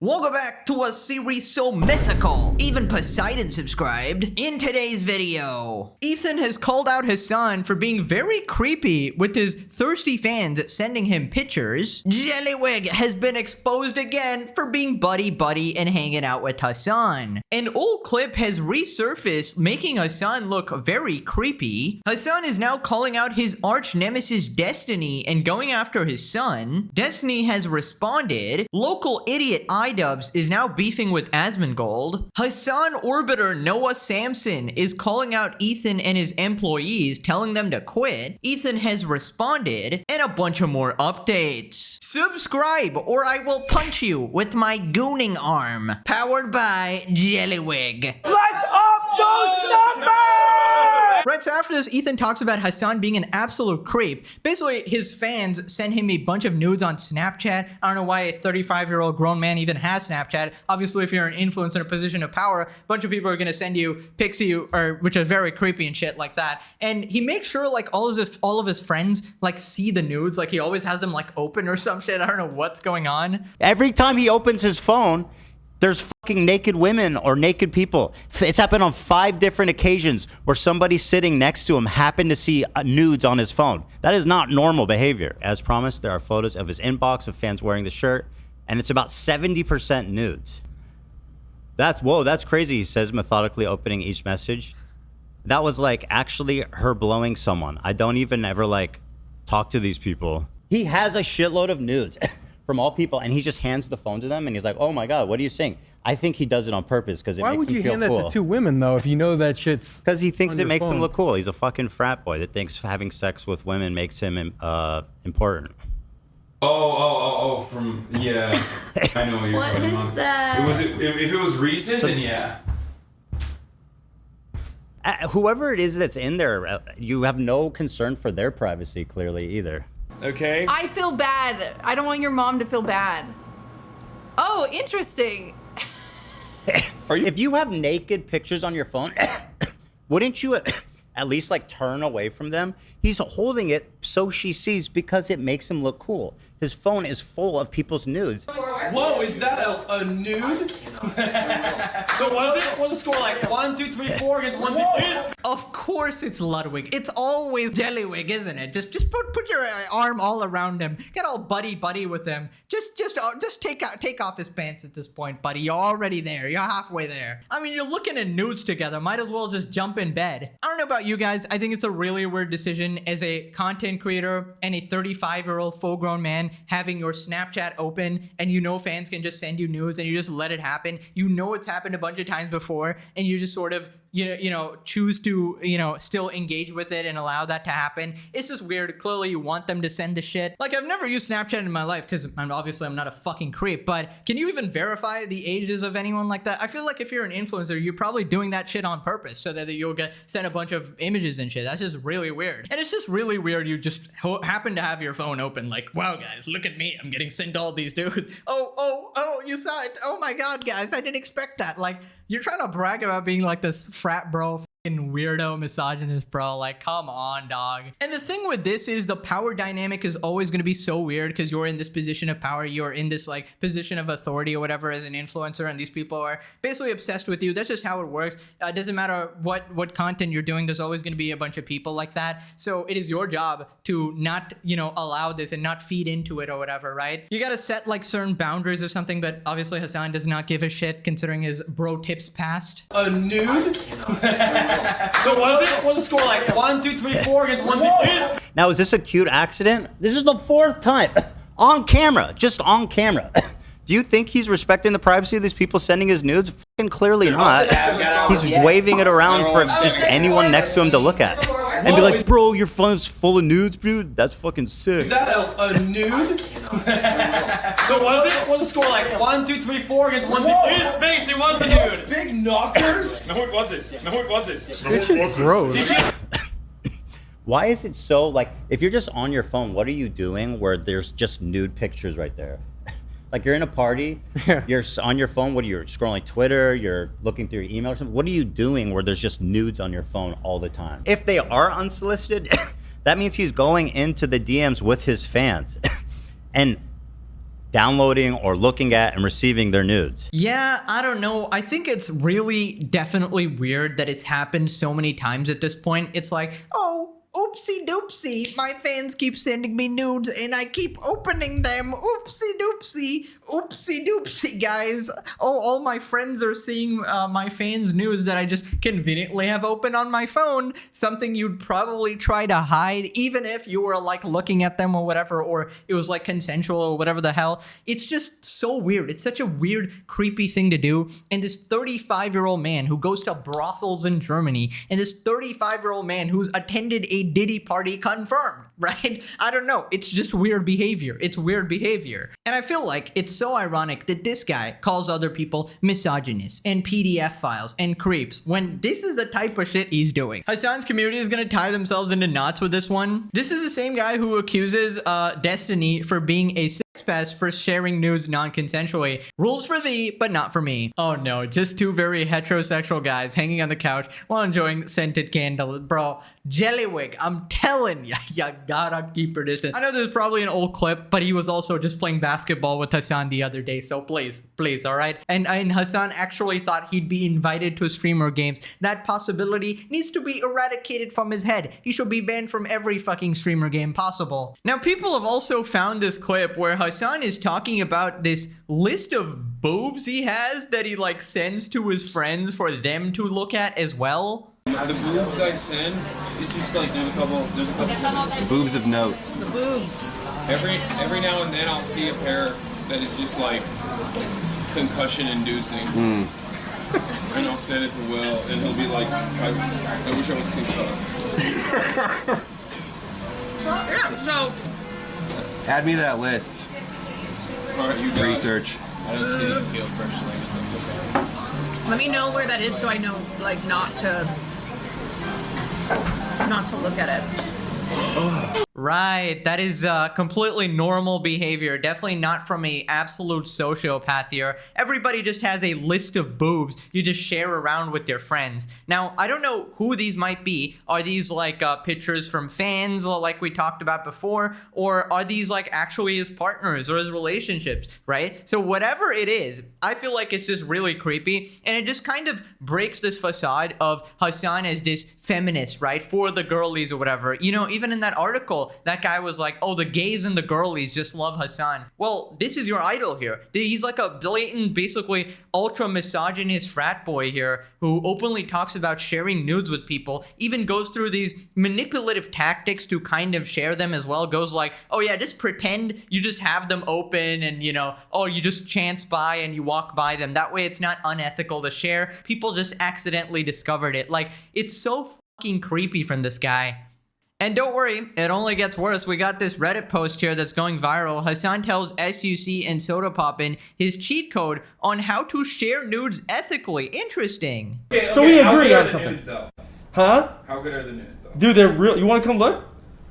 Welcome back to a series so mythical, even Poseidon subscribed. In today's video, Ethan has called out Hasan for being very creepy with his thirsty fans sending him pictures. Jellywig has been exposed again for being buddy-buddy and hanging out with Hasan. An old clip has resurfaced, making Hasan look very creepy. Hasan is now calling out his arch nemesis Destiny and going after his son. Destiny has responded. Local idiot Idubbbz is now beefing with Asmongold. Hasan orbiter Noah Samsen is calling out Ethan and his employees, telling them to quit. Ethan has responded, and a bunch of more updates. Subscribe or I will punch you with my gooning arm. Powered by Jellywig. Let's up those numbers! Right, so after this, Ethan talks about Hasan being an absolute creep. Basically, his fans send him a bunch of nudes on Snapchat. I don't know why a 35-year-old grown man even has Snapchat. Obviously, if you're an influencer in a position of power, a bunch of people are going to send you pics of you, which are very creepy and shit like that. And he makes sure, like, all of his friends, like, see the nudes. Like, he always has them, like, open or some shit. I don't know what's going on. Every time he opens his phone, there's fucking naked women or naked people. It's happened on 5 different occasions where somebody sitting next to him happened to see nudes on his phone. That is not normal behavior. As promised, there are photos of his inbox of fans wearing the shirt, and it's about 70% nudes. Whoa, that's crazy, he says, methodically opening each message. That was like actually her blowing someone. I don't even ever like talk to these people. He has a shitload of nudes. From all people, and he just hands the phone to them, and he's like, "Oh my god, what are you saying?" I think he does it on purpose because it makes him feel cool. Why would you hand that to 2 women though, if you know that shit's? Because he thinks it makes him look cool. He's a fucking frat boy that thinks having sex with women makes him important. From yeah, I know what you're talking about. What is that? If it was recent, then yeah. Whoever it is that's in there, you have no concern for their privacy, clearly either. Okay. I feel bad. I don't want your mom to feel bad. Oh, interesting. If you have naked pictures on your phone, wouldn't you at least like turn away from them? He's holding it so she sees because it makes him look cool. His phone is full of people's nudes. Whoa, is that a nude? So was the score like 1, 2, 3, 4 against 1, 2, 3? Of course it's Ludwig. It's always Jellywig, isn't it? Just put your arm all around him. Get all buddy with him. Just take off his pants at this point, buddy. You're already there. You're halfway there. I mean, you're looking at nudes together. Might as well just jump in bed. I don't know about you guys. I think it's a really weird decision as a content creator and a 35-year-old full-grown man having your Snapchat open, and you know fans can just send you news and you just let it happen. You know it's happened a bunch of times before, and you just sort of choose to still engage with it and allow that to happen. It's just weird. Clearly you want them to send the shit. Like, I've never used Snapchat in my life because I'm not a fucking creep, but can you even verify the ages of anyone like that? I feel like if you're an influencer, you're probably doing that shit on purpose so that you'll get sent a bunch of images and shit. That's just really weird. And it's just really weird you just happen to have your phone open like, wow guys, look at me, I'm getting sent all these dudes. Oh, you saw it. Oh my god, guys, I didn't expect that. Like, you're trying to brag about being like this frat bro, fucking weirdo, misogynist bro. Like, come on, dog. And the thing with this is the power dynamic is always going to be so weird because you're in this position of power. You're in this like position of authority or whatever as an influencer, and these people are basically obsessed with you. That's just how it works. It doesn't matter what content you're doing. There's always going to be a bunch of people like that. So it is your job to not, allow this and not feed into it or whatever, right? You got to set like certain boundaries or something, but obviously Hasan does not give a shit considering his bro tips past. A nude? So was the score like 1, 2, 3, 4 against 1, 2, 3? Now, is this a cute accident? This is the 4th time. On camera. Just on camera. Do you think he's respecting the privacy of these people sending his nudes? Fucking clearly not. He's waving it around for just anyone next to him to look at. And be like, bro, your phone's full of nudes, dude. That's fucking sick. Is that a nude? So was the score like 1, 2, 3, 4 against 1, 2, 3? Space, it was the dude. Big knockers? No, it wasn't. No, it wasn't. It's just gross. Why is it so, like, if you're just on your phone, what are you doing where there's just nude pictures right there? Like, you're in a party, you're on your phone, what are you, scrolling Twitter, you're looking through your email or something? What are you doing where there's just nudes on your phone all the time? If they are unsolicited, that means he's going into the DMs with his fans. And downloading or looking at and receiving their nudes. Yeah, I don't know. I think it's really definitely weird that it's happened so many times at this point. It's like, oh, oopsie doopsie, my fans keep sending me nudes and I keep opening them. Oopsie doopsie, oopsie doopsie, guys. Oh, all my friends are seeing my fans' nudes that I just conveniently have open on my phone. Something you'd probably try to hide, even if you were like looking at them or whatever, or it was like consensual or whatever the hell. It's just so weird. It's such a weird, creepy thing to do. And this 35-year-old man who goes to brothels in Germany, and this 35-year-old man who's attended a Diddy party confirmed, right? I don't know. It's just weird behavior. It's weird behavior. And I feel like it's so ironic that this guy calls other people misogynists and PDF files and creeps when this is the type of shit he's doing. Hasan's community is gonna tie themselves into knots with this one. This is the same guy who accuses Destiny for being a sex pest for sharing nudes non-consensually. Rules for thee, but not for me. Oh no, just two very heterosexual guys hanging on the couch while enjoying scented candles. Bro, Jellywig, I'm telling ya, you gotta keep your distance. I know there's probably an old clip, but he was also just playing basketball with Hasan the other day, so please, all right? And Hasan actually thought he'd be invited to streamer games. That possibility needs to be eradicated from his head. He should be banned from every fucking streamer game possible. Now, people have also found this clip where Hasan is talking about this list of boobs he has that he like sends to his friends for them to look at as well. The boobs I send, it's just like there's a couple Boobs of note. The boobs. every now and then I'll see a pair that is just like concussion inducing. And I'll send it to Will and he'll be like, I wish I was concussed. Yeah, so Add me to that list. Alright, you got Research. it. I don't see you feel personally, but that's okay. let me know where that is so I know like not to look at it. Right, that is completely normal behavior. Definitely not from a absolute sociopath here. Everybody just has a list of boobs you just share around with their friends. Now, I don't know who these might be. Are these like pictures from fans like we talked about before? Or are these like actually his partners or his relationships, right? So whatever it is, I feel like it's just really creepy. And it just kind of breaks this facade of Hasan as this feminist, right? For the girlies or whatever. You know, even in that article, that guy was like, oh, the gays and the girlies just love Hasan. Well, this is your idol here. He's like a blatant, basically ultra misogynist frat boy here who openly talks about sharing nudes with people, even goes through these manipulative tactics to kind of share them as well. Goes like, oh yeah, just pretend you just have them open and, you know, oh, you just chance by and you walk by them. That way it's not unethical to share. People just accidentally discovered it. Like, it's so fucking creepy from this guy. And don't worry, it only gets worse. We got this Reddit post here that's going viral. Hasan tells SUC and Soda Poppin his cheat code on how to share nudes ethically. Interesting. Okay, So we how agree good are on the something. nudes, though? Huh? How good are the nudes, though? Dude, they're real. You want to come look?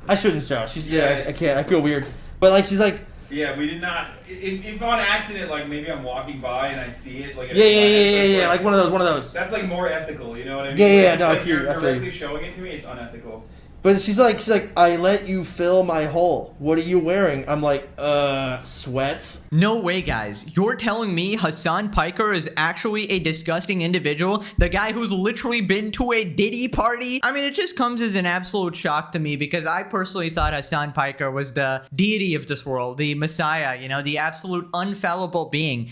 I shouldn't show. She's Yeah, I can't. I feel weird. But like, she's like, Yeah, we did not. If on accident, like maybe I'm walking by and I see it, like yeah, like one of those. That's like more ethical, you know what I mean? Yeah, It's no, I like feel you, you're I feel you. directly showing it to me, it's unethical. But she's like, I let you fill my hole. What are you wearing? I'm like, sweats. No way, guys. You're telling me Hasan Piker is actually a disgusting individual? The guy who's literally been to a Diddy party? I mean, it just comes as an absolute shock to me because I personally thought Hasan Piker was the deity of this world, the messiah, you know, the absolute unfallible being.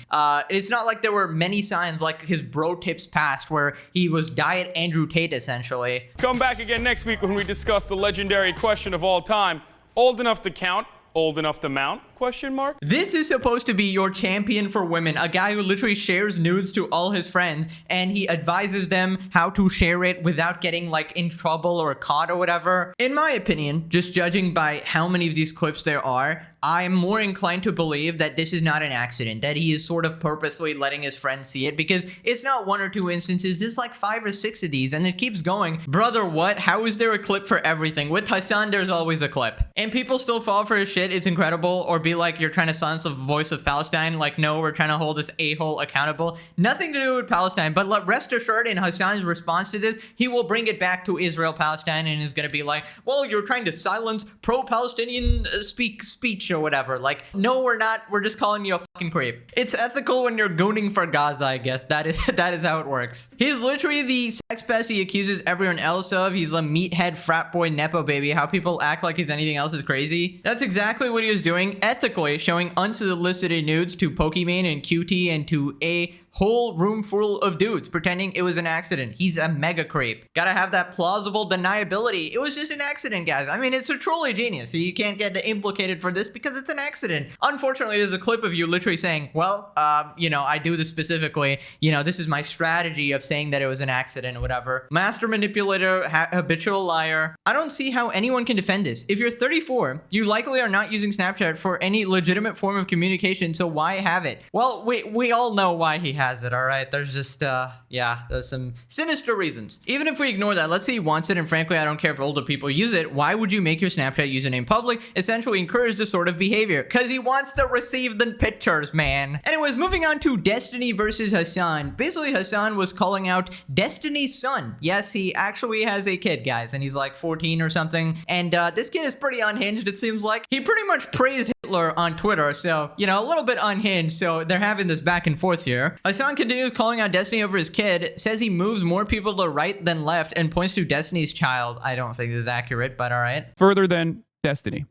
It's not like there were many signs like his bro tips past where he was Diet Andrew Tate, essentially. Come back again next week when we discuss the legendary question of all time: old enough to count, old enough to mount? Question mark. This is supposed to be your champion for women, a guy who literally shares nudes to all his friends and he advises them how to share it without getting like in trouble or caught or whatever. In my opinion, just judging by how many of these clips there are, I'm more inclined to believe that this is not an accident, that he is sort of purposely letting his friends see it, because it's not one or two instances, there's like 5 or 6 of these and it keeps going. Brother, what? How is there a clip for everything? With Hasan, there's always a clip. And people still fall for his shit, it's incredible. Or be like, you're trying to silence the voice of Palestine. Like, no, we're trying to hold this a-hole accountable. Nothing to do with Palestine. But rest assured, in Hasan's response to this, he will bring it back to Israel-Palestine and is going to be like, well, you're trying to silence pro-Palestinian speech or whatever. Like, no, we're not. We're just calling you a fucking creep. It's ethical when you're gooning for Gaza, I guess. That is how it works. He's literally the sex pest he accuses everyone else of. He's a meathead frat boy nepo baby. How people act like he's anything else is crazy. That's exactly what he was doing, ethically showing unsolicited nudes to Pokimane and QT and to a whole room full of dudes pretending it was an accident. He's a mega creep. Gotta have that plausible deniability. It was just an accident, guys. I mean, it's a truly genius. So you can't get implicated for this because it's an accident. Unfortunately, there's a clip of you literally saying, well, you know, I do this specifically. You know, this is my strategy of saying that it was an accident or whatever. Master manipulator, habitual liar. I don't see how anyone can defend this. If you're 34, you likely are not using Snapchat for any legitimate form of communication, so why have it? Well, we all know why he has it, all right? There's just, yeah, there's some sinister reasons. Even if we ignore that, let's say he wants it, and frankly, I don't care if older people use it, why would you make your Snapchat username public? Essentially encourage this sort of behavior, because he wants to receive the pictures, man. Anyways, moving on to Destiny versus Hasan. Basically, Hasan was calling out Destiny's son. Yes, he actually has a kid, guys, and he's like 14 or something, and this kid is pretty unhinged, it seems like. He pretty much praised Hitler on Twitter, so, you know, a little bit unhinged, so they're having this back and forth here. Hasan continues calling out Destiny over his kid, says he moves more people to right than left, and points to Destiny's child. I don't think this is accurate, but all right. Further than Destiny,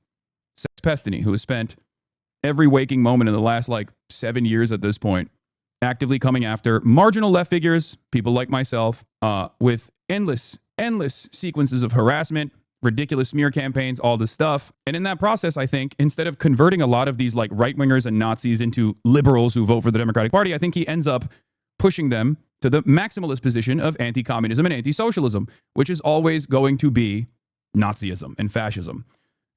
Sex Pestiny, who has spent every waking moment in the last, like, 7 years at this point, actively coming after marginal left figures, people like myself, with endless sequences of harassment, ridiculous smear campaigns, all this stuff. And in that process, I think, instead of converting a lot of these like right-wingers and Nazis into liberals who vote for the Democratic Party, I think he ends up pushing them to the maximalist position of anti-communism and anti-socialism, which is always going to be Nazism and fascism.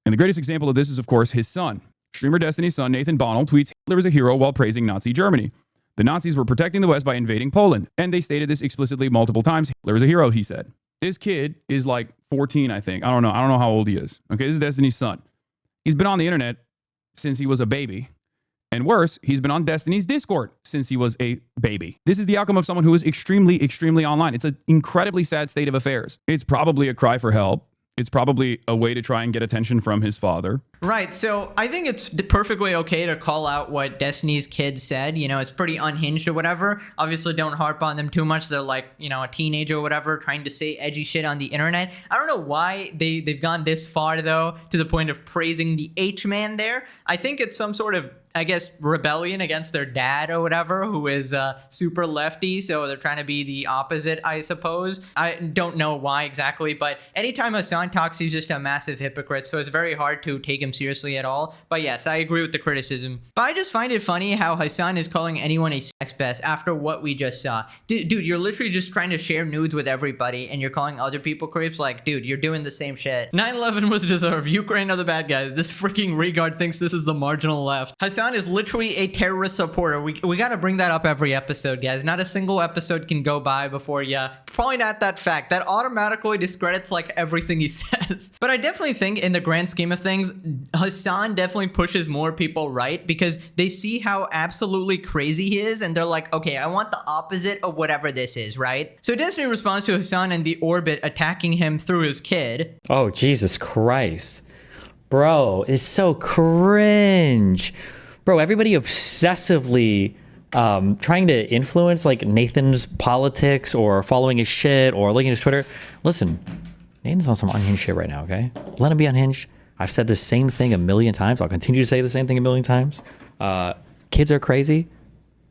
And the greatest example of this is, of course, his son. Streamer Destiny's son, Nathan Bonnell, tweets Hitler is a hero while praising Nazi Germany. The Nazis were protecting the West by invading Poland. And they stated this explicitly multiple times. Hitler is a hero, he said. This kid is like 14, I think. I don't know how old he is. Okay, this is Destiny's son. He's been on the internet since he was a baby. And worse, he's been on Destiny's Discord since he was a baby. This is the outcome of someone who is extremely online. It's an incredibly sad state of affairs. It's probably a cry for help. It's probably a way to try and get attention from his father. Right, so I think it's perfectly okay to call out what Destiny's kid said. You know, it's pretty unhinged or whatever. Obviously, don't harp on them too much. They're like, you know, a teenager or whatever, trying to say edgy shit on the internet. I don't know why they've gone this far, though, to the point of praising the H-man there. I think it's some sort of, I guess, rebellion against their dad or whatever, who is super lefty, so they're trying to be the opposite, I suppose. I don't know why exactly, but anytime Hasan talks, he's just a massive hypocrite, so it's very hard to take him seriously at all. But yes, I agree with the criticism. But I just find it funny how Hasan is calling anyone a sex pest after what we just saw. Dude, you're literally just trying to share nudes with everybody, and you're calling other people creeps? Like, dude, you're doing the same shit. 9/11 was deserved. Ukraine are the bad guys. This freaking regard thinks this is the marginal left. Hasan is literally a terrorist supporter. We got to bring that up every episode, guys. Not a single episode can go by before you point out that fact. That automatically discredits like everything he says. But I definitely think in the grand scheme of things, Hasan definitely pushes more people right because they see how absolutely crazy he is and they're like, okay, I want the opposite of whatever this is, right? So Destiny responds to Hasan and the Orbit attacking him through his kid. Oh, Jesus Christ. Bro, it's so cringe. Bro, everybody obsessively trying to influence like Nathan's politics or following his shit or looking at his Twitter. Listen, Nathan's on some unhinged shit right now, okay? Let him be unhinged. I've said the same thing a million times. I'll continue to say the same thing a million times. Kids are crazy.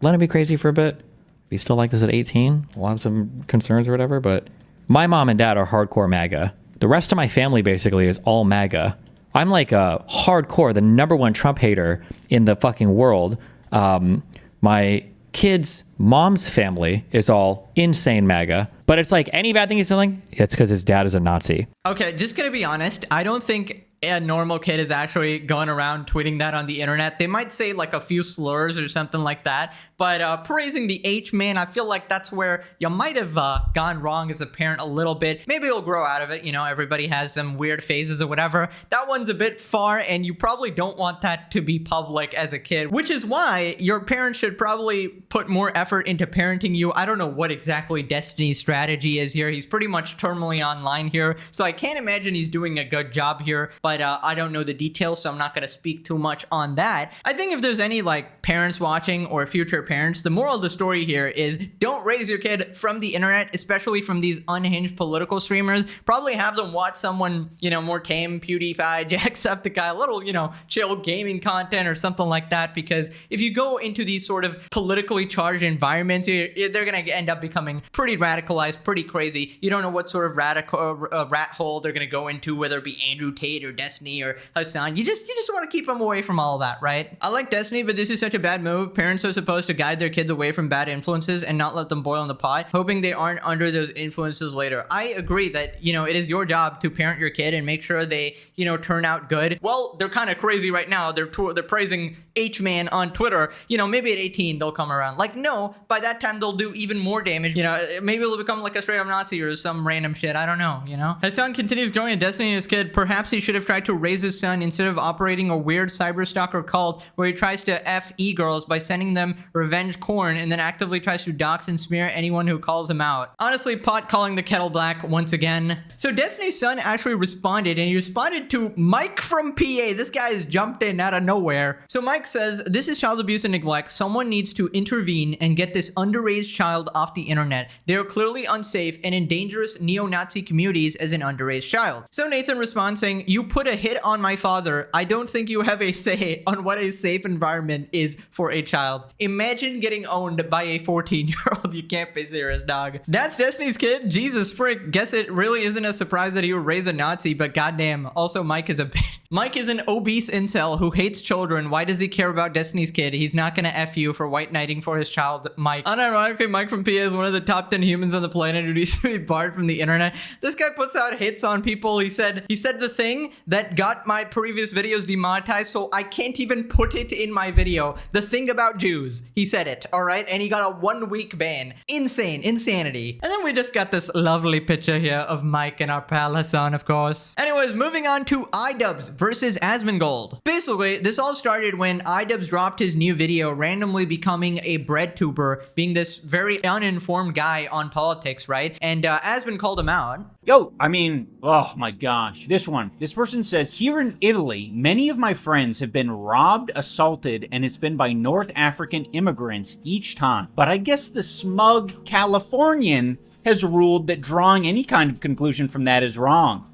Let him be crazy for a bit. If he's still like this at 18, we'll have some concerns or whatever, but my mom and dad are hardcore MAGA. The rest of my family basically is all MAGA. I'm like a hardcore, the #1 Trump hater in the fucking world. My kid's mom's family is all insane MAGA. But it's like any bad thing he's doing, it's because his dad is a Nazi. Okay, just gonna be honest. I don't think a normal kid is actually going around tweeting that on the internet. They might say like a few slurs or something like that, but praising the H-man, I feel like that's where you might have gone wrong as a parent a little bit. Maybe you'll grow out of it. You know, everybody has some weird phases or whatever. That one's a bit far, and you probably don't want that to be public as a kid, which is why your parents should probably put more effort into parenting you. I don't know what exactly Destiny's strategy is here. He's pretty much terminally online here, so I can't imagine he's doing a good job here, but I don't know the details, so I'm not going to speak too much on that. I think if there's any like parents watching or future parents, the moral of the story here is don't raise your kid from the internet, especially from these unhinged political streamers. Probably have them watch someone, you know, more tame, PewDiePie, Jacksepticeye, a little, you know, chill gaming content or something like that, because if you go into these sort of politically charged environments, they're going to end up becoming pretty radicalized, pretty crazy. You don't know what sort of radical rat hole they're going to go into, whether it be Andrew Tate or Destiny or Hasan. You just want to keep them away from all of that, right? I like Destiny, but this is such a bad move. Parents are supposed to guide their kids away from bad influences and not let them boil in the pot, hoping they aren't under those influences later. I agree that, you know, it is your job to parent your kid and make sure they, you know, turn out good. Well, they're kind of crazy right now. They're praising H-man on Twitter. You know, maybe at 18 they'll come around. Like, no, by that time they'll do even more damage. You know, maybe they'll become like a straight up Nazi or some random shit. I don't know, you know? Hasan continues growing a Destiny in his kid. Perhaps he should have tried to raise his son instead of operating a weird cyberstalker cult where he tries to F e-girls by sending them revenge corn and then actively tries to dox and smear anyone who calls him out. Honestly, pot calling the kettle black once again. So Destiny's son actually responded, and he responded to Mike from PA. This guy has jumped in out of nowhere. So Mike says, this is child abuse and neglect. Someone needs to intervene and get this underage child off the internet. They are clearly unsafe and in dangerous neo-Nazi communities as an underage child. So Nathan responds saying, you put a hit on my father. I don't think you have a say on what a safe environment is for a child. Imagine getting owned by a 14-year-old. You can't be serious, dog. That's Destiny's kid. Jesus frick. Guess it really isn't a surprise that he would raise a Nazi, but goddamn. Also, Mike is a bitch. Mike is an obese incel who hates children. Why does he care about Destiny's kid? He's not gonna F you for white knighting for his child, Mike. Unironically, Mike from PA is one of the top 10 humans on the planet who needs to be barred from the internet. This guy puts out hits on people. He said the thing that got my previous videos demonetized, so I can't even put it in my video. The thing about Jews. He said it, all right? And he got a 1-week ban. Insane. Insanity. And then we just got this lovely picture here of Mike and our pal Hasan, of course. Anyways, moving on to Idubbbz versus Asmongold. Basically, this all started when Idubbbz dropped his new video randomly becoming a bread tuber, being this very uninformed guy on politics, right? And Asmon called him out. Yo, I mean, oh my gosh. This person says, here in Italy, many of my friends have been robbed, assaulted, and it's been by North African immigrants each time. But I guess the smug Californian has ruled that drawing any kind of conclusion from that is wrong.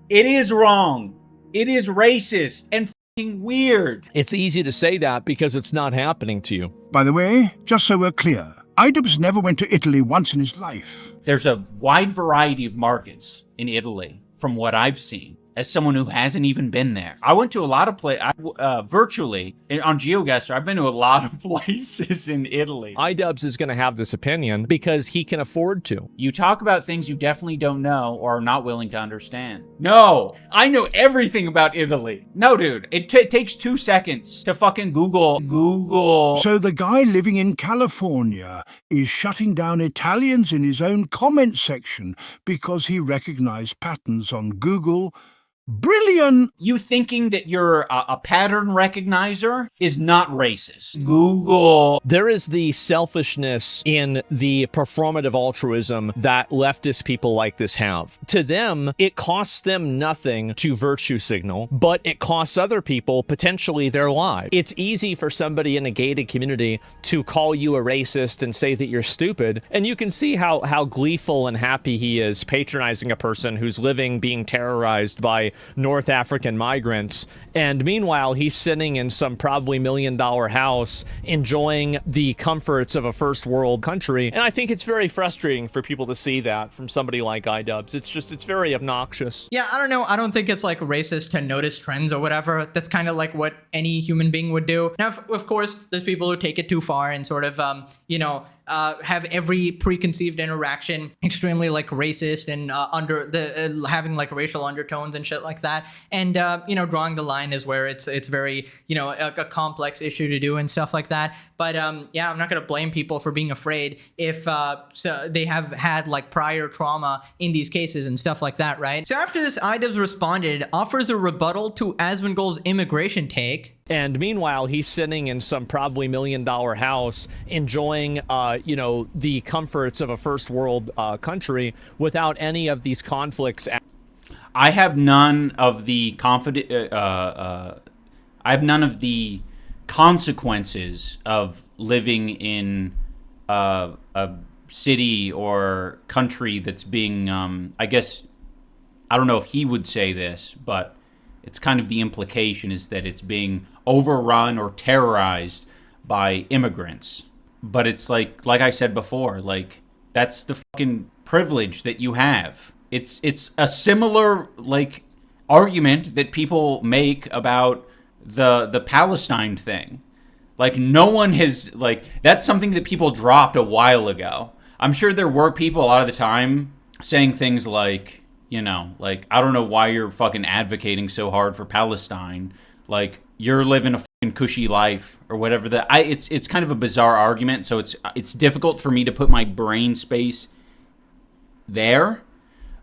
It is wrong. It is racist and fucking weird. It's easy to say that because it's not happening to you. By the way, just so we're clear, Idubbbz never went to Italy once in his life. There's a wide variety of markets in Italy, from what I've seen, as someone who hasn't even been there. I went to a lot of places, virtually, on GeoGuessr, I've been to a lot of places in Italy. Idubbbz is going to have this opinion because he can afford to. You talk about things you definitely don't know or are not willing to understand. No, I know everything about Italy. No, dude, it takes 2 seconds to fucking Google. So the guy living in California is shutting down Italians in his own comment section because he recognized patterns on Google. Brilliant! You thinking that you're a pattern recognizer is not racist. Google. There is the selfishness in the performative altruism that leftist people like this have. To them, it costs them nothing to virtue signal, but it costs other people potentially their lives. It's easy for somebody in a gated community to call you a racist and say that you're stupid, and you can see how gleeful and happy he is patronizing a person who's living being terrorized by North African migrants, and meanwhile he's sitting in some probably $1 million house enjoying the comforts of a first world country. And I think it's very frustrating for people to see that from somebody like Idubbbz. It's very obnoxious. Yeah, I don't know. I don't think it's like racist to notice trends or whatever. That's kind of like what any human being would do. Now, of course, there's people who take it too far and sort of, have every preconceived interaction extremely like racist and having like racial undertones and shit like that. And drawing the line is where it's very a complex issue to do and stuff like that. But yeah, I'm not gonna blame people for being afraid if so they have had like prior trauma in these cases and stuff like that, right? So after this, Idubbbz responded, offers a rebuttal to Asmongold's immigration take. And meanwhile, he's sitting in some probably $1 million house enjoying, the comforts of a first world country without any of these conflicts. I have none of the consequences of living in a city or country that's being, I guess, I don't know if he would say this, but it's kind of the implication is that it's being overrun or terrorized by immigrants. But it's like I said before, like that's the fucking privilege that you have. It's a similar like argument that people make about the Palestine thing. Like no one has like that's something that people dropped a while ago. I'm sure there were people a lot of the time saying things like, like, I don't know why you're fucking advocating so hard for Palestine. Like, you're living a fucking cushy life or whatever. It's kind of a bizarre argument, so it's difficult for me to put my brain space there.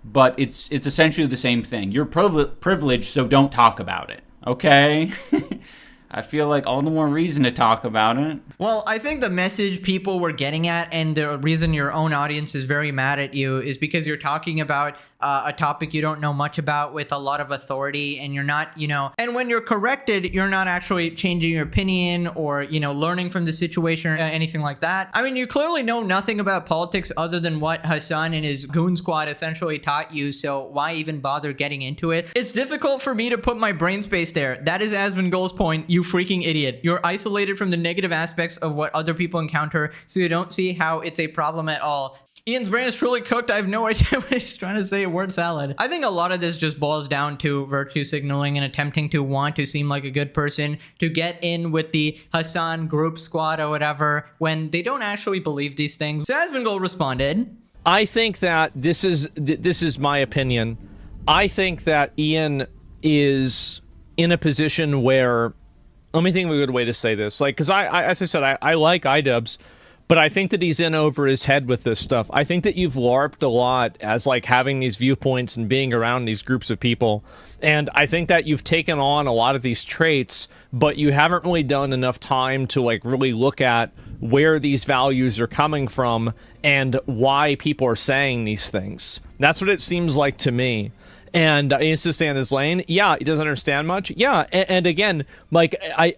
But it's essentially the same thing. You're privileged, so don't talk about it. Okay? I feel like all the more reason to talk about it. Well, I think the message people were getting at, and the reason your own audience is very mad at you, is because you're talking about a topic you don't know much about with a lot of authority, and you're not, and when you're corrected, you're not actually changing your opinion or, learning from the situation or anything like that. I mean, you clearly know nothing about politics other than what Hasan and his goon squad essentially taught you, so why even bother getting into it? It's difficult for me to put my brain space there. That is Asmongold's point, you freaking idiot. You're isolated from the negative aspects of what other people encounter, so you don't see how it's a problem at all. Ian's brain is truly cooked. I have no idea what he's trying to say. Word salad. I think a lot of this just boils down to virtue signaling and attempting to want to seem like a good person, to get in with the Hasan group squad or whatever, when they don't actually believe these things. So Asmongold responded, I think that this is my opinion. I think that Ian is in a position where, let me think of a good way to say this. Like, because as I said, I like Idubbbz, but I think that he's in over his head with this stuff. I think that you've LARPed a lot as like having these viewpoints and being around these groups of people. And I think that you've taken on a lot of these traits, but you haven't really done enough time to like really look at where these values are coming from and why people are saying these things. That's what it seems like to me. And he needs to stay in his lane. Yeah, he doesn't understand much. Yeah, and again, like I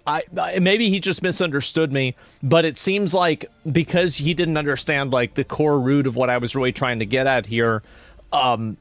maybe he just misunderstood me, but it seems like because he didn't understand like the core root of what I was really trying to get at here. How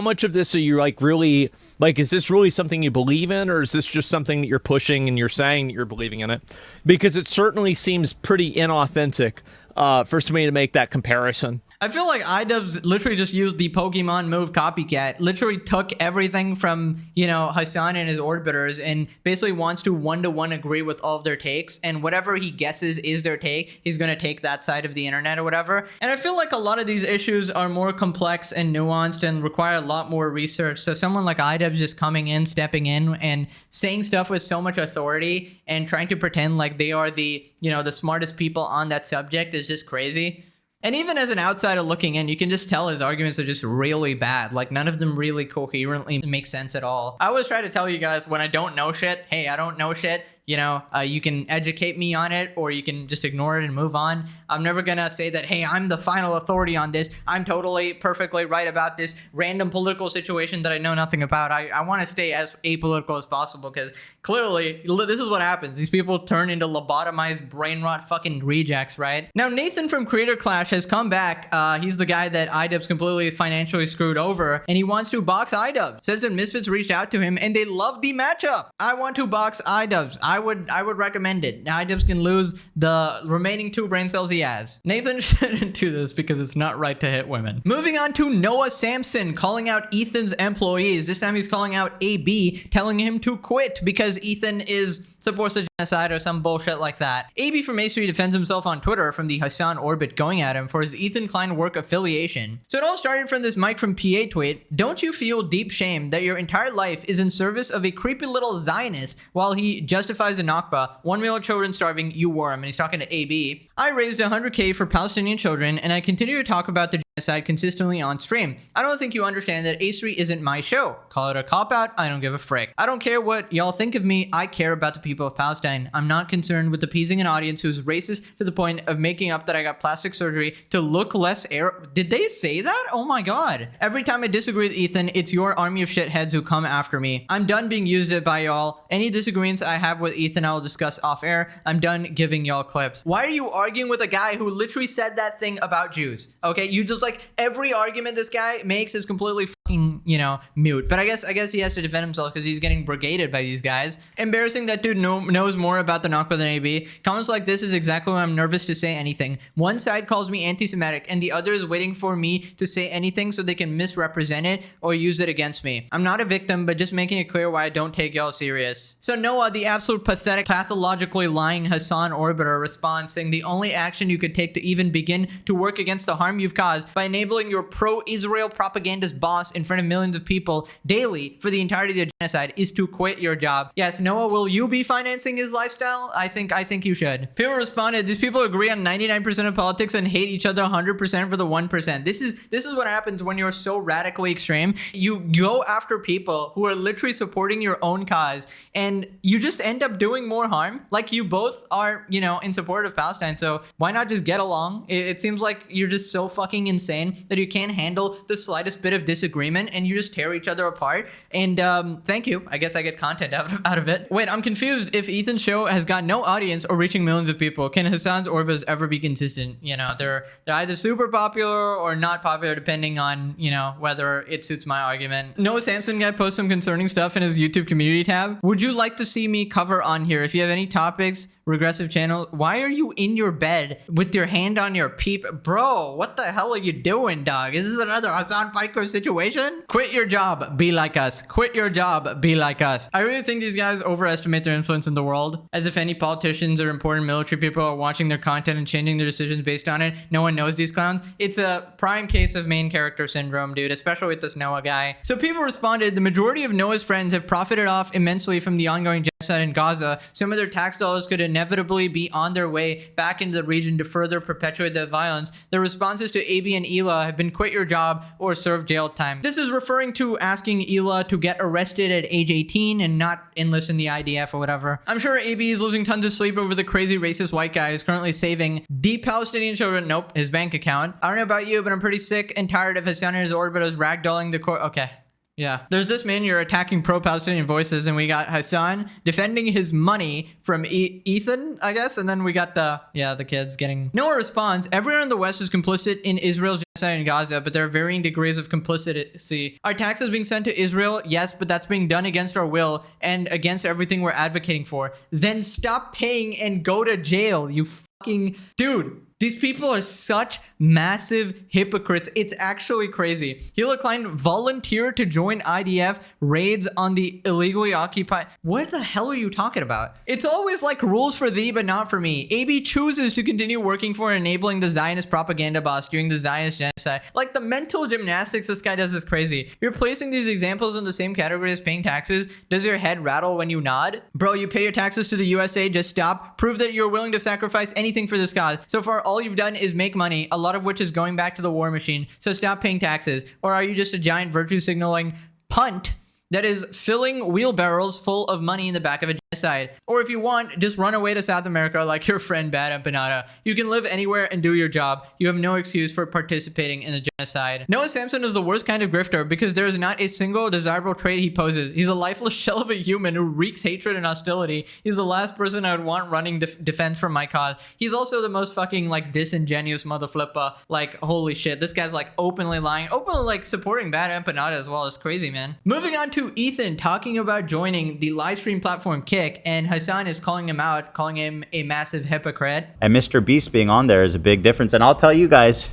much of this are you like really like? Is this really something you believe in, or is this just something that you're pushing and you're saying that you're believing in it? Because it certainly seems pretty inauthentic for somebody to make that comparison. I feel like Idubbbz literally just used the Pokemon move copycat, literally took everything from, Hasan and his orbiters and basically wants to one-to-one agree with all of their takes, and whatever he guesses is their take, he's going to take that side of the internet or whatever. And I feel like a lot of these issues are more complex and nuanced and require a lot more research. So someone like Idubbbz just coming in, stepping in and saying stuff with so much authority and trying to pretend like they are the smartest people on that subject is just crazy. And even as an outsider looking in, you can just tell his arguments are just really bad. Like, none of them really coherently make sense at all. I always try to tell you guys when I don't know shit, hey, I don't know shit. You can educate me on it, or you can just ignore it and move on. I'm never gonna say that, hey, I'm the final authority on this. I'm totally perfectly right about this random political situation that I know nothing about. I want to stay as apolitical as possible, because clearly this is what happens. These people turn into lobotomized brain rot fucking rejects, right? Now, Nathan from Creator Clash has come back. He's the guy that Idubbbz completely financially screwed over, and he wants to box Idubbbz. Says that Misfits reached out to him and they love the matchup. I want to box Idubbbz. I would recommend it. Idubbbz can lose the remaining 2 brain cells he has. Nathan shouldn't do this because it's not right to hit women. Moving on to Noah Samsen calling out Ethan's employees. This time he's calling out AB, telling him to quit because Ethan is supports the genocide or some bullshit like that. AB from A3 defends himself on Twitter from the Hasan orbit going at him for his Ethan Klein work affiliation. So it all started from this Mike from PA tweet. Don't you feel deep shame that your entire life is in service of a creepy little Zionist while he justifies the Nakba, 1 million children starving, you were him? And he's talking to AB. I raised 100K for Palestinian children, and I continue to talk about the genocide consistently on stream. I don't think you understand that A3 isn't my show. Call it a cop-out, I don't give a frick. I don't care what y'all think of me, I care about the people of Palestine. I'm not concerned with appeasing an audience who's racist to the point of making up that I got plastic surgery to look less Arab. Did they say that? Oh my god. Every time I disagree with Ethan, it's your army of shitheads who come after me. I'm done being used by y'all. Any disagreements I have with Ethan, I'll discuss off air. I'm done giving y'all clips. Why are you arguing with a guy who literally said that thing about Jews? Okay, you just like every argument this guy makes is completely fucking, you know, mute. But I guess he has to defend himself because he's getting brigaded by these guys. Embarrassing that dude knows more about the Nakba than AB. Comments like this is exactly why I'm nervous to say anything. One side calls me anti-Semitic and the other is waiting for me to say anything so they can misrepresent it or use it against me. I'm not a victim, but just making it clear why I don't take y'all serious. So Noah, the absolute pathetic, pathologically lying Hasan orbiter, responds saying the only action you could take to even begin to work against the harm you've caused by enabling your pro-Israel propagandist boss in front of millions of people daily for the entirety of the genocide is to quit your job. Yes, Noah, will you be financing his lifestyle? I think you should. People responded, these people agree on 99% of politics and hate each other 100% for the 1%. This is what happens when you're so radically extreme. You go after people who are literally supporting your own cause and you just end up doing more harm. Like you both are, you know, in support of Palestine. So why not just get along? It seems like you're just so fucking insane that you can't handle the slightest bit of disagreement and you just tear each other apart. And thank you. I guess I get content out of it. Wait, I'm confused. If Ethan's show has got no audience or reaching millions of people, can Hasan's orbits ever be consistent? You know, they're either super popular or not popular depending on, you know, whether it suits my argument. Noah Samsen guy posts some concerning stuff in his YouTube community tab. Would you like to see me cover on here? If you have any topics, regressive channel, why are you in your bed with your hand on your peep? Bro, what the hell are you doing, dog? Is this another Hasan Piker situation? Quit your job, be like us. Quit your job, be like us. I really think these guys overestimate their influence in the world. As if any politicians or important military people are watching their content and changing their decisions based on it. No one knows these clowns. It's a prime case of main character syndrome, dude, especially with this Noah guy. So people responded, the majority of Noah's friends have profited off immensely from the ongoing genocide in Gaza. Some of their tax dollars could inevitably be on their way back into the region to further perpetuate the violence. The responses to AB and Ela have been quit your job or serve jail time. This is referring to asking Ela to get arrested at age 18 and not enlist in the IDF or whatever. I'm sure AB is losing tons of sleep over the crazy racist white guy who's currently saving the Palestinian children, nope, his bank account. I don't know about you, but I'm pretty sick and tired of Hasan and his orbiters ragdolling the court. Okay. Yeah. There's this man, you're attacking pro-Palestinian voices, and we got Hasan defending his money from Ethan, I guess, and then we got the kids getting... Noah responds, everyone in the West is complicit in Israel's genocide in Gaza, but there are varying degrees of complicity. Are taxes being sent to Israel? Yes, but that's being done against our will and against everything we're advocating for. Then stop paying and go to jail, you fucking... Dude. These people are such massive hypocrites. It's actually crazy. Ela Klein volunteered to join IDF raids on the illegally occupied... What the hell are you talking about? It's always like rules for thee, but not for me. AB chooses to continue working for enabling the Zionist propaganda boss during the Zionist genocide. Like the mental gymnastics this guy does is crazy. You're placing these examples in the same category as paying taxes. Does your head rattle when you nod? Bro, you pay your taxes to the USA, just stop. Prove that you're willing to sacrifice anything for this cause. So far, all you've done is make money, a lot of which is going back to the war machine. So stop paying taxes. Or are you just a giant virtue signaling punt that is filling wheelbarrows full of money in the back of a genocide? Or if you want, just run away to South America like your friend Bad Empanada. You can live anywhere and do your job. You have no excuse for participating in the genocide. Noah Samsen is the worst kind of grifter because there is not a single desirable trait he poses. He's a lifeless shell of a human who wreaks hatred and hostility. He's the last person I would want running defense for my cause. He's also the most fucking like disingenuous mother flipper. Like, holy shit, this guy's like openly lying, openly like supporting Bad Empanada as well. It's crazy, man. Moving on to Ethan talking about joining the live stream platform Kick, and Hasan is calling him out, calling him a massive hypocrite. And Mr. Beast being on there is a big difference. And I'll tell you guys,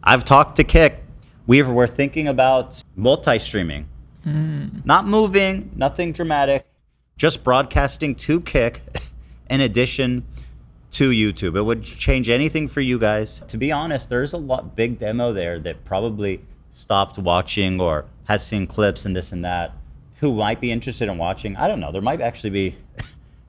I've talked to Kick. We're thinking about multi-streaming. Not moving, nothing dramatic, just broadcasting to Kick in addition to YouTube. It would change anything for you guys. To be honest, there's a big demo there that probably stopped watching or has seen clips and this and that who might be interested in watching. I don't know. There might actually be,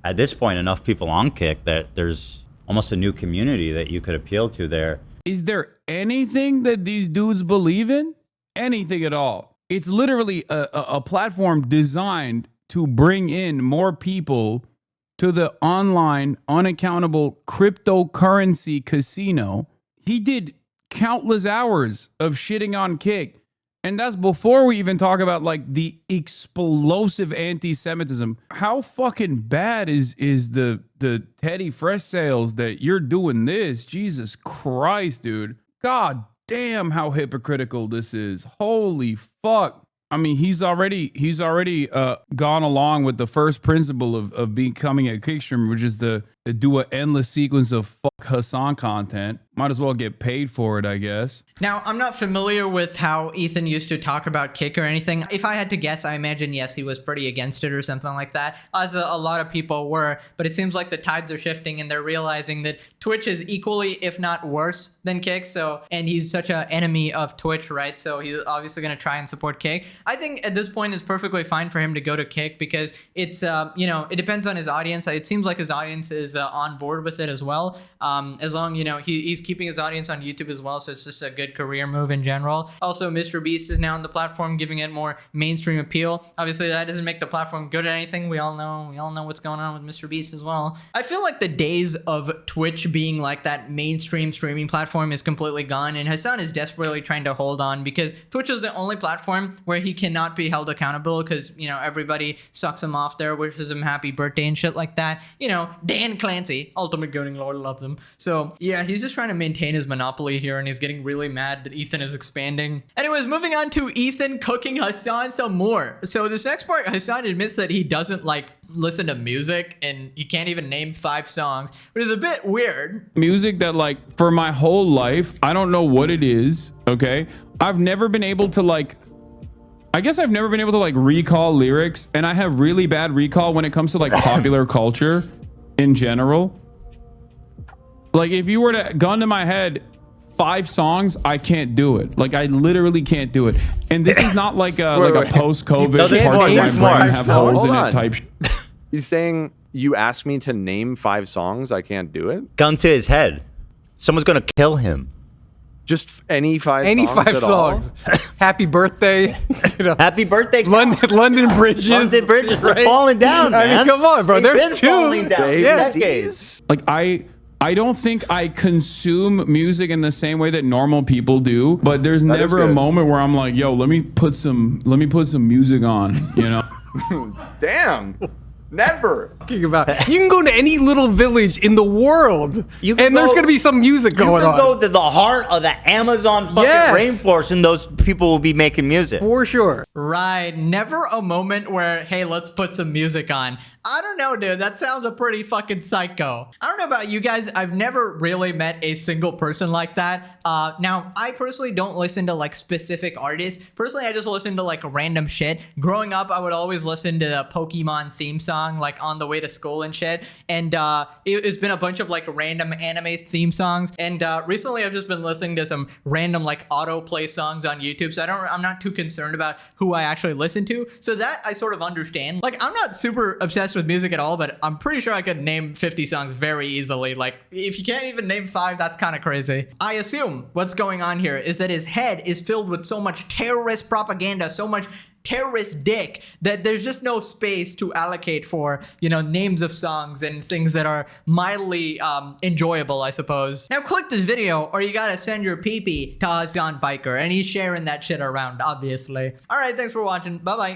at this point, enough people on Kick that there's almost a new community that you could appeal to there. Is there anything that these dudes believe in? Anything at all? It's literally a platform designed to bring in more people to the online, unaccountable cryptocurrency casino. He did countless hours of shitting on Kick. And that's before we even talk about like the explosive anti-Semitism. How fucking bad is the Teddy Fresh sales that you're doing this? Jesus Christ, dude. God damn how hypocritical this is. Holy fuck. I mean, he's already gone along with the first principle of becoming a Kick streamer, which is to do an endless sequence of fuck Hasan content. Might as well get paid for it, I guess. Now, I'm not familiar with how Ethan used to talk about Kick or anything. If I had to guess, I imagine, yes, he was pretty against it or something like that, as a lot of people were. But it seems like the tides are shifting and they're realizing that Twitch is equally, if not worse, than Kick. And he's such an enemy of Twitch, right? So he's obviously going to try and support Kick. I think at this point it's perfectly fine for him to go to Kick because it's, it depends on his audience. It seems like his audience is on board with it as well. As long, he's keeping his audience on YouTube as well, so it's just a good career move in general. Also, Mr. Beast is now on the platform, giving it more mainstream appeal. Obviously, that doesn't make the platform good at anything. We all know what's going on with Mr. Beast as well. I feel like the days of Twitch being like that mainstream streaming platform is completely gone, and Hasan is desperately trying to hold on because Twitch is the only platform where he cannot be held accountable because, everybody sucks him off there, wishes him happy birthday and shit like that. Dan Clancy, Ultimate Goating Lord, loves him. So, yeah, he's just trying to maintain his monopoly here, and he's getting really mad that Ethan is expanding. Anyways, moving on to Ethan cooking Hasan some more. So this next part, Hasan admits that he doesn't listen to music and he can't even name 5 songs, which is a bit weird. Music that for my whole life, I don't know what it is, okay? I've never been able to recall lyrics, and I have really bad recall when it comes to popular culture in general. If you were to gun to my head 5 songs, I can't do it. I literally can't do it. And this is not a post-COVID parts of my brain have holes in it type shit. He's saying you asked me to name 5 songs, I can't do it? Gun to his head. Someone's gonna kill him. Just any 5 any songs 5 at songs. all? Happy birthday. Happy birthday. London Bridges. London Bridges. They're right? falling down, man. I mean, come on, bro. They've There's been 2. falling down for decades. I don't think I consume music in the same way that normal people do, but there's never a moment where I'm like, yo, let me put some music on, Damn. Never. You can go to any little village in the world, and there's going to be some music going on. You can go to the heart of the Amazon fucking rainforest, and those people will be making music. For sure. Right. Never a moment where, hey, let's put some music on. I don't know, dude. That sounds a pretty fucking psycho. I don't know about you guys. I've never really met a single person like that. Now, I personally don't listen to specific artists. Personally, I just listen to random shit. Growing up, I would always listen to the Pokemon theme song on the way to school and shit. And it's been a bunch of random anime theme songs. And recently, I've just been listening to some random autoplay songs on YouTube. So I'm not too concerned about who I actually listen to. So that I sort of understand. I'm not super obsessed with music at all, but I'm pretty sure I could name 50 songs very easily. If you can't even name 5, that's kind of crazy. I assume what's going on here is that his head is filled with so much terrorist propaganda, so much terrorist dick, that there's just no space to allocate for, names of songs and things that are mildly enjoyable, I suppose. Now click this video or you gotta send your pee-pee to Hasan Biker, and he's sharing that shit around, obviously. Alright, thanks for watching. Bye-bye.